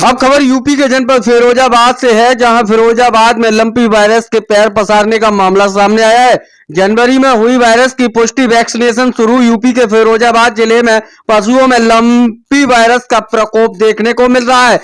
अब खबर यूपी के जनपद फिरोजाबाद से है, जहां फिरोजाबाद में लंपी वायरस के पैर पसारने का मामला सामने आया है। जनवरी में हुई वायरस की पुष्टि वैक्सीनेशन शुरू। यूपी के फिरोजाबाद जिले में पशुओं में लंपी वायरस का प्रकोप देखने को मिल रहा है,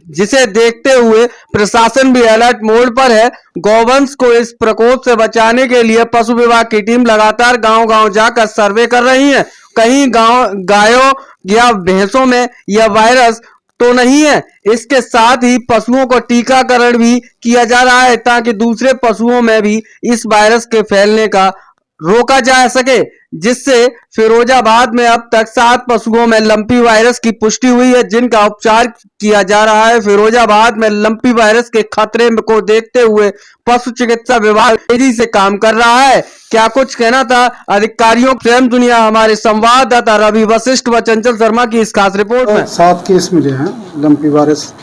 जिसे देखते हुए प्रशासन भी अलर्ट मोड पर है। गौवंश को इस प्रकोप से बचाने के लिए पशु विभाग की टीम लगातार गांव-गांव जाकर सर्वे कर रही है। कहीं गायों या भैंसों में यह वायरस तो नहीं है। इसके साथ ही पशुओं को टीकाकरण भी किया जा रहा है, ताकि दूसरे पशुओं में भी इस वायरस के फैलने का रोका जा सके, जिससे फिरोजाबाद में अब तक 7 पशुओं में लंपी वायरस की पुष्टि हुई है, जिनका उपचार किया जा रहा है। फिरोजाबाद में लंपी वायरस के खतरे को देखते हुए पशु चिकित्सा विभाग तेजी से काम कर रहा है। क्या कुछ कहना था अधिकारियों? स्वयं दुनिया हमारे संवाददाता रवि वशिष्ठ व चंचल शर्मा की इस खास रिपोर्ट में। 7 केस मिले हैं lumpy virus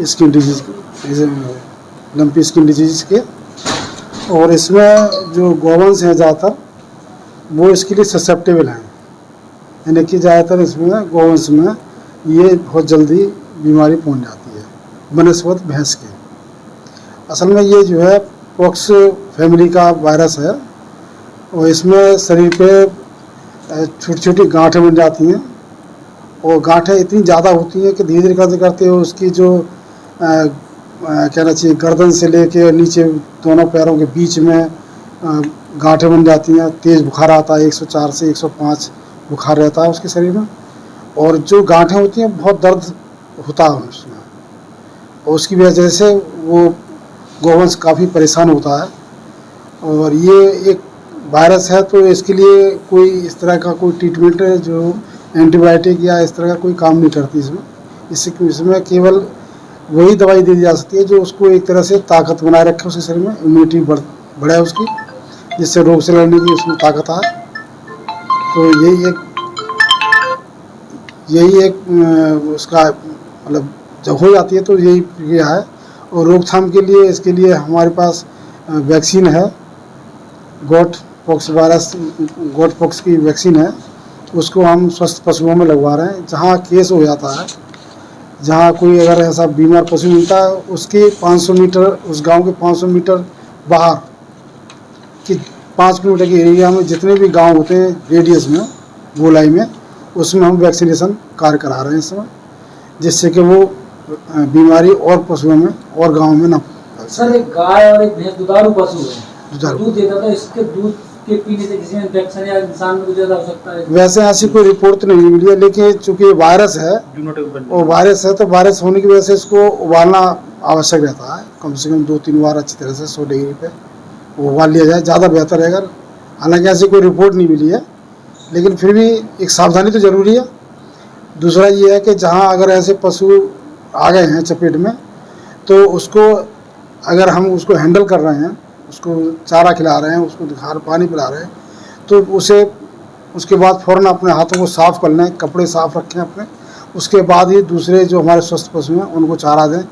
skin disease, lumpy skin disease के, और इसमें जो गौवंश हैं ज़्यादातर वो इसके लिए ससेप्टेबल हैं, यानी कि ज़्यादातर इसमें गौवंश में ये बहुत जल्दी बीमारी पहुंच जाती है बनस्पत भैंस के। असल में ये जो है पॉक्स फैमिली का वायरस है, और इसमें शरीर पे छोटी छोटी गांठें बन जाती हैं, और गांठें इतनी ज़्यादा होती हैं कि धीरे धीरे करते करते उसकी जो कहना चाहिए गर्दन से लेके नीचे दोनों पैरों के बीच में गांठें बन जाती हैं। तेज़ बुखार आता है, 104 से 105 बुखार रहता है उसके शरीर में, और जो गांठें होती हैं बहुत दर्द होता है उसमें, और उसकी वजह से वो गौवंश काफ़ी परेशान होता है। और ये एक वायरस है, तो इसके लिए कोई इस तरह का कोई ट्रीटमेंट जो एंटीबायोटिक या इस तरह का कोई काम नहीं करती इसमें केवल वही दवाई दी जा सकती है जो उसको एक तरह से ताकत बनाए रखे, उसके शरीर में इम्यूनिटी बढ़ाए उसकी, जिससे रोग से लड़ने की उसमें ताकत आए। तो यही एक उसका मतलब जब हो जाती है तो यही प्रक्रिया है। और रोकथाम के लिए इसके लिए हमारे पास वैक्सीन है, गॉट पॉक्स की वैक्सीन है, उसको हम स्वस्थ पशुओं में लगवा रहे हैं। जहाँ केस हो जाता है, जहाँ कोई अगर ऐसा बीमार पशु मिलता है, उसके 500 मीटर, उस गांव के 500 मीटर बाहर कि 5 किलोमीटर के एरिया में जितने भी गांव होते हैं रेडियस में, गोलाई में, उसमें हम वैक्सीनेशन कार्य करा रहे हैं इस समय, जिससे कि वो बीमारी और पशुओं में और गाँव में ना। सर, एक गाय और एक भैंस दुधारू पशु है, दूध देता था, इसके दूध के पीने से किसी में इन्फेक्शन या इंसान में कुछ ज़्यादा हो सकता है? वैसे ऐसी कोई रिपोर्ट तो नहीं मिली है, लेकिन चूंकि वायरस है और वायरस है, तो वायरस होने की वजह से इसको उबालना आवश्यक रहता है। कम से कम 2-3 बार अच्छी तरह से 100 डिग्री पे उबाल लिया जाए, ज़्यादा बेहतर रहेगा। हालांकि ऐसी कोई रिपोर्ट नहीं मिली है, लेकिन फिर भी एक सावधानी तो जरूरी है। दूसरा ये है कि जहाँ अगर ऐसे पशु आ गए हैं चपेट में, तो उसको अगर हम उसको हैंडल कर रहे हैं, उसको चारा खिला रहे हैं, उसको खाना पानी पिला रहे हैं, तो उसके बाद फ़ौरन अपने हाथों को साफ़ कर लें, कपड़े साफ़ रखें अपने। उसके बाद ही दूसरे जो हमारे स्वस्थ पशु हैं उनको चारा दें,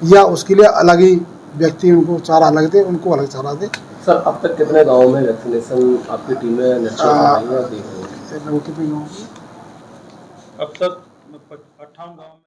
या उसके लिए अलग ही व्यक्ति उनको चारा अलग दे, उनको अलग चारा दे। सर, अब तक कितने गाँव में वैक्सीनेशन आपकी टीम में कितने गाँव? अब तक 58 गाँव।